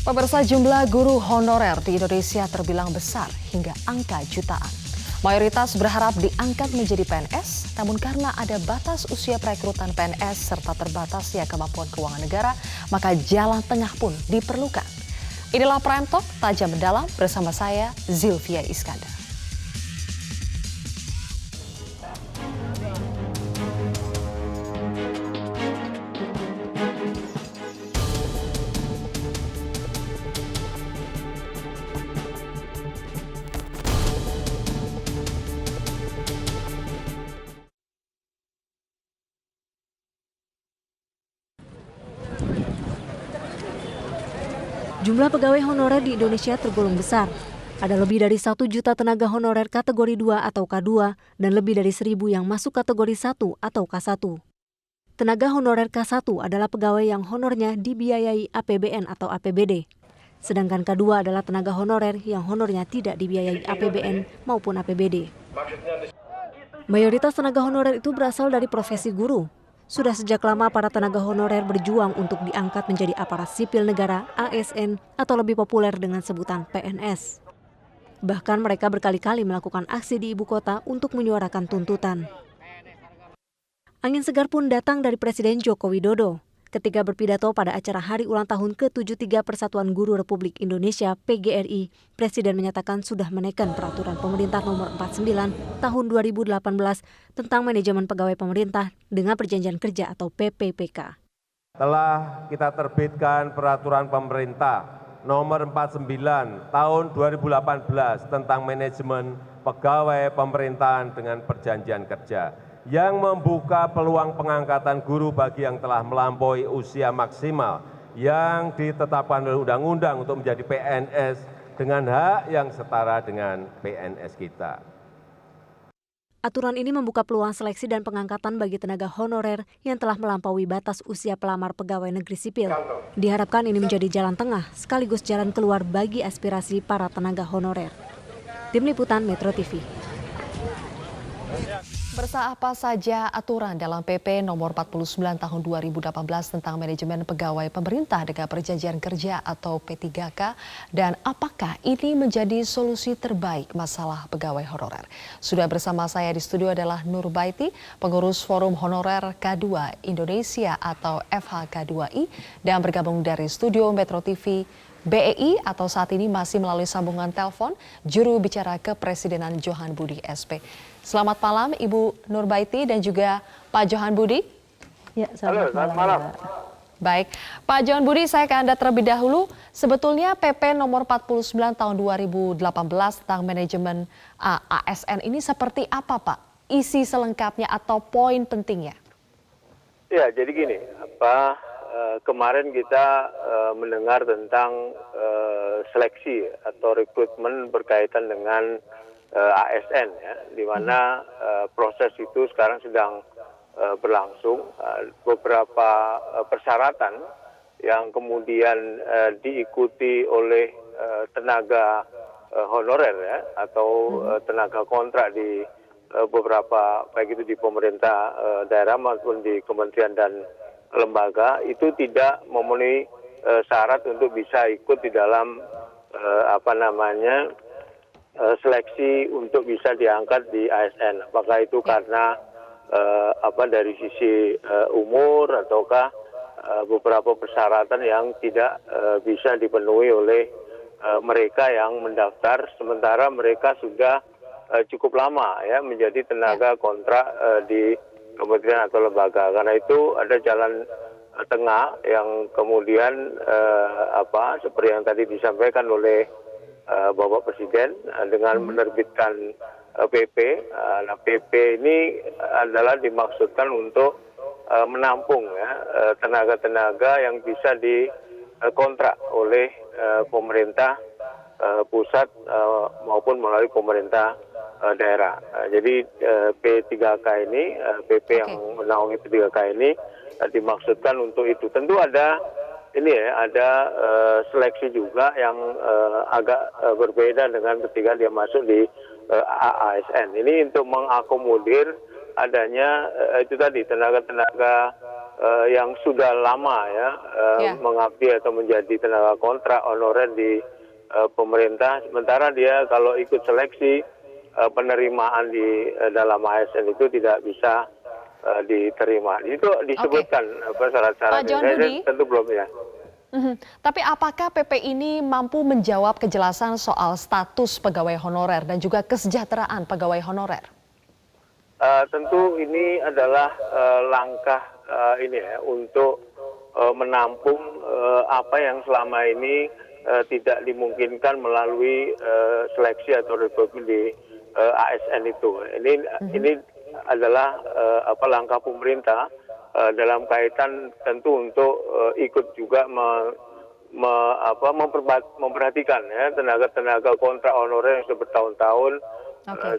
Pemirsa, jumlah guru honorer di Indonesia terbilang besar hingga angka jutaan. Mayoritas berharap diangkat menjadi PNS, namun karena ada batas usia perekrutan PNS serta terbatasnya kemampuan keuangan negara, maka jalan tengah pun diperlukan. Inilah Prime Talk Tajam Mendalam bersama saya, Zilvia Iskandar. Jumlah pegawai honorer di Indonesia tergolong besar. Ada lebih dari 1 juta tenaga honorer kategori 2 atau K2 dan lebih dari 1.000 yang masuk kategori 1 atau K1. Tenaga honorer K1 adalah pegawai yang honornya dibiayai APBN atau APBD. Sedangkan K2 adalah tenaga honorer yang honornya tidak dibiayai APBN maupun APBD. Mayoritas tenaga honorer itu berasal dari profesi guru. Sudah sejak lama para tenaga honorer berjuang untuk diangkat menjadi aparat sipil negara ASN atau lebih populer dengan sebutan PNS. Bahkan mereka berkali-kali melakukan aksi di ibu kota untuk menyuarakan tuntutan. Angin segar pun datang dari Presiden Joko Widodo. Ketika berpidato pada acara hari ulang tahun ke-73 Persatuan Guru Republik Indonesia PGRI, Presiden menyatakan sudah menekan peraturan pemerintah nomor 49 tahun 2018 tentang manajemen pegawai pemerintah dengan perjanjian kerja atau PPPK. Telah kita terbitkan peraturan pemerintah nomor 49 tahun 2018 tentang manajemen pegawai pemerintahan dengan perjanjian kerja yang membuka peluang pengangkatan guru bagi yang telah melampaui usia maksimal yang ditetapkan oleh undang-undang untuk menjadi PNS dengan hak yang setara dengan PNS kita. Aturan ini membuka peluang seleksi dan pengangkatan bagi tenaga honorer yang telah melampaui batas usia pelamar pegawai negeri sipil. Diharapkan ini menjadi jalan tengah sekaligus jalan keluar bagi aspirasi para tenaga honorer. Tim Liputan Metro TV. Bersama apa saja aturan dalam PP nomor 49 tahun 2018 tentang manajemen pegawai pemerintah dengan perjanjian kerja atau P3K, dan apakah ini menjadi solusi terbaik masalah pegawai honorer? Sudah bersama saya di studio adalah Nur Baiti, pengurus Forum Honorer K2 Indonesia atau FHK2I, dan bergabung dari studio Metro TV BEI atau saat ini masih melalui sambungan telepon juru bicara Kepresidenan Johan Budi SP. Selamat malam Ibu Nur Baiti dan juga Pak Johan Budi. Ya, selamat malam. Baik, Pak Johan Budi, saya ke Anda terlebih dahulu. Sebetulnya PP nomor 49 tahun 2018 tentang manajemen ASN ini seperti apa, Pak? Isi selengkapnya atau poin pentingnya? Ya, jadi gini, kemarin kita mendengar tentang seleksi atau rekrutmen berkaitan dengan ASN, ya, di mana proses itu sekarang sedang berlangsung. Beberapa persyaratan yang kemudian diikuti oleh tenaga honorer, ya, atau tenaga kontrak di beberapa, baik itu di pemerintah daerah maupun di kementerian dan lembaga, itu tidak memenuhi syarat untuk bisa ikut di dalam seleksi untuk bisa diangkat di ASN. Apakah itu karena dari sisi umur ataukah beberapa persyaratan yang tidak bisa dipenuhi oleh mereka yang mendaftar, sementara mereka sudah cukup lama, ya, menjadi tenaga kontrak di kementerian atau lembaga. Karena itu ada jalan tengah yang kemudian seperti yang tadi disampaikan oleh Bapak Presiden dengan menerbitkan PP. Nah, PP ini adalah dimaksudkan untuk menampung, ya, tenaga-tenaga yang bisa dikontrak oleh pemerintah pusat maupun melalui pemerintah daerah. Jadi P3K ini, PP yang menaungi P3K ini dimaksudkan untuk itu. Tentu ada seleksi juga yang agak berbeda dengan ketika dia masuk di ASN. Ini untuk mengakomodir adanya itu tadi tenaga-tenaga yang sudah lama ya Ya. mengabdi atau menjadi tenaga kontrak honorer di pemerintah, sementara dia kalau ikut seleksi penerimaan di dalam ASN itu tidak bisa diterima. Itu disebutkan syarat-syaratnya. Pak John Saya Budi? tentu belum ya. Tapi apakah PP ini mampu menjawab kejelasan soal status pegawai honorer dan juga kesejahteraan pegawai honorer? Tentu ini adalah langkah ini ya untuk menampung apa yang selama ini tidak dimungkinkan melalui seleksi atau rekrutmen di ASN itu. Ini adalah langkah pemerintah dalam kaitan tentu untuk ikut juga memperhatikan ya tenaga-tenaga kontrak honorer yang sudah bertahun-tahun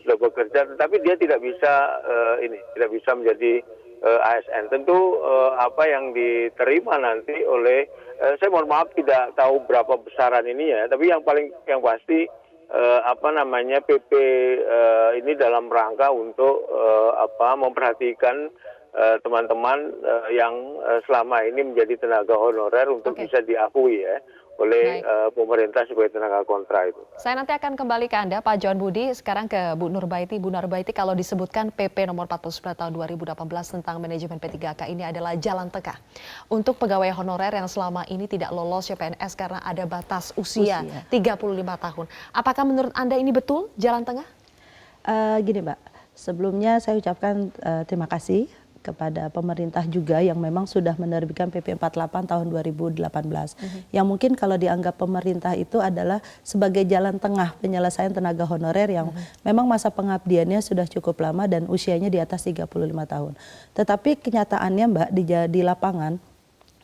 sudah bekerja, tetapi dia tidak bisa menjadi ASN. Tentu apa yang diterima nanti oleh saya mohon maaf tidak tahu berapa besaran ini ya, tapi yang pasti PP ini dalam rangka untuk memperhatikan teman-teman yang selama ini menjadi tenaga honorer untuk bisa diakui ya oleh pemerintah sebagai tenaga kontrak itu. Saya nanti akan kembali ke Anda, Pak John Budi. Sekarang ke Bu Nurbaiti. Bu Nurbaiti, kalau disebutkan PP nomor 49 tahun 2018 tentang manajemen P3K ini adalah jalan tengah untuk pegawai honorer yang selama ini tidak lolos CPNS karena ada batas usia 35 tahun. Apakah menurut Anda ini betul jalan tengah? Gini Mbak, sebelumnya saya ucapkan terima kasih kepada pemerintah juga yang memang sudah menerbitkan PP 48 tahun 2018. Yang mungkin kalau dianggap pemerintah itu adalah sebagai jalan tengah penyelesaian tenaga honorer yang memang masa pengabdiannya sudah cukup lama dan usianya di atas 35 tahun. Tetapi kenyataannya Mbak di lapangan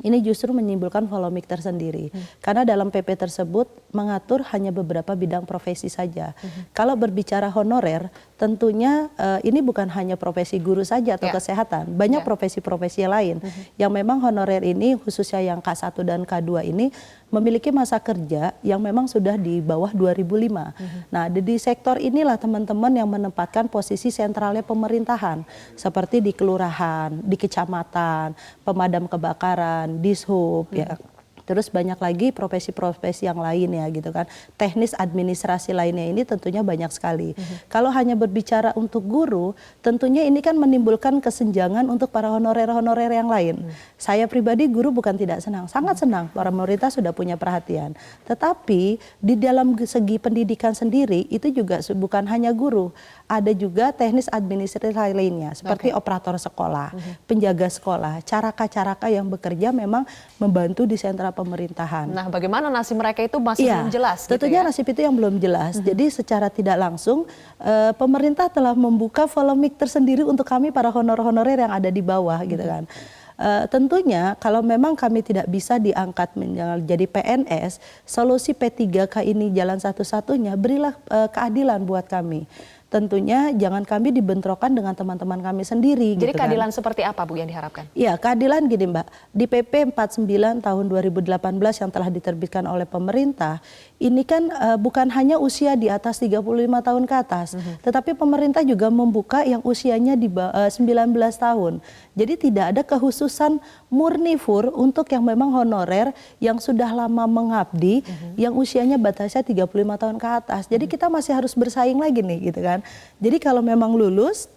ini justru menimbulkan polemik tersendiri. Karena dalam PP tersebut mengatur hanya beberapa bidang profesi saja. Kalau berbicara honorer, tentunya ini bukan hanya profesi guru saja atau kesehatan. Banyak profesi-profesi lain yang memang honorer ini, khususnya yang K1 dan K2 ini, memiliki masa kerja yang memang sudah di bawah 2005. Nah, di sektor inilah teman-teman yang menempatkan posisi sentralnya pemerintahan. Seperti di kelurahan, di kecamatan, pemadam kebakaran, dishub, ya. Terus banyak lagi profesi-profesi yang lain ya gitu kan. Teknis administrasi lainnya ini tentunya banyak sekali. Kalau hanya berbicara untuk guru, tentunya ini kan menimbulkan kesenjangan untuk para honorer-honorer yang lain. Saya pribadi guru bukan tidak senang, sangat senang para pemerintah sudah punya perhatian. Tetapi di dalam segi pendidikan sendiri itu juga bukan hanya guru, ada juga teknis administrasi lainnya seperti operator sekolah, penjaga sekolah, caraka-caraka yang bekerja memang membantu di sentra pemerintahan. Nah, bagaimana nasib mereka itu masih belum jelas? Tentunya gitu ya? nasib itu yang belum jelas. Jadi secara tidak langsung pemerintah telah membuka polemik tersendiri untuk kami para honorer yang ada di bawah gitu kan. Tentunya kalau memang kami tidak bisa diangkat menjadi PNS, solusi P3K ini jalan satu-satunya, berilah keadilan buat kami. Tentunya jangan kami dibentrokan dengan teman-teman kami sendiri. Jadi gitu keadilan kan. seperti apa Bu yang diharapkan? Ya, keadilan gini Mbak, di PP 49 tahun 2018 yang telah diterbitkan oleh pemerintah, ini kan bukan hanya usia di atas 35 tahun ke atas, tetapi pemerintah juga membuka yang usianya di 19 tahun. Jadi tidak ada kekhususan murni untuk yang memang honorer yang sudah lama mengabdi, yang usianya batasnya 35 tahun ke atas. Jadi kita masih harus bersaing lagi nih gitu kan. Jadi kalau memang lulus,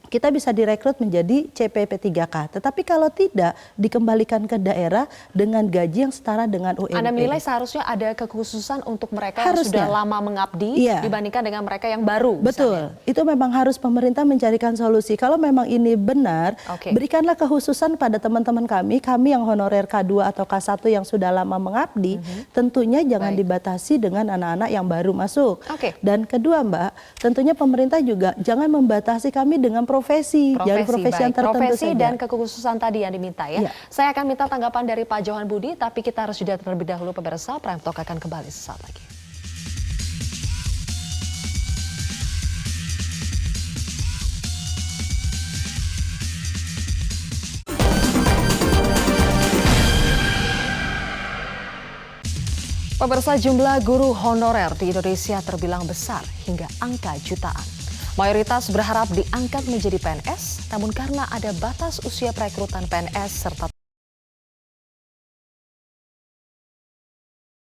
kita bisa direkrut menjadi CPP3K. Tetapi kalau tidak, dikembalikan ke daerah dengan gaji yang setara dengan UMP. Anda menilai seharusnya ada kekhususan untuk mereka yang Harusnya. sudah lama mengabdi dibandingkan dengan mereka yang baru. Betul, itu memang harus pemerintah mencarikan solusi. Kalau memang ini benar, berikanlah kekhususan pada teman-teman kami yang honorer K2 atau K1 yang sudah lama mengabdi, tentunya jangan dibatasi dengan anak-anak yang baru masuk. Dan kedua Mbak, tentunya pemerintah juga jangan membatasi kami dengan profesi yang tertentu profesi saja. dan kekhususan tadi yang diminta ya. Saya akan minta tanggapan dari Pak Johan Budi, tapi kita harus jeda terlebih dahulu pemirsa. Prime Talk akan kembali sesaat lagi. Pemirsa, jumlah guru honorer di Indonesia terbilang besar hingga angka jutaan. Mayoritas berharap diangkat menjadi PNS, namun karena ada batas usia perekrutan PNS serta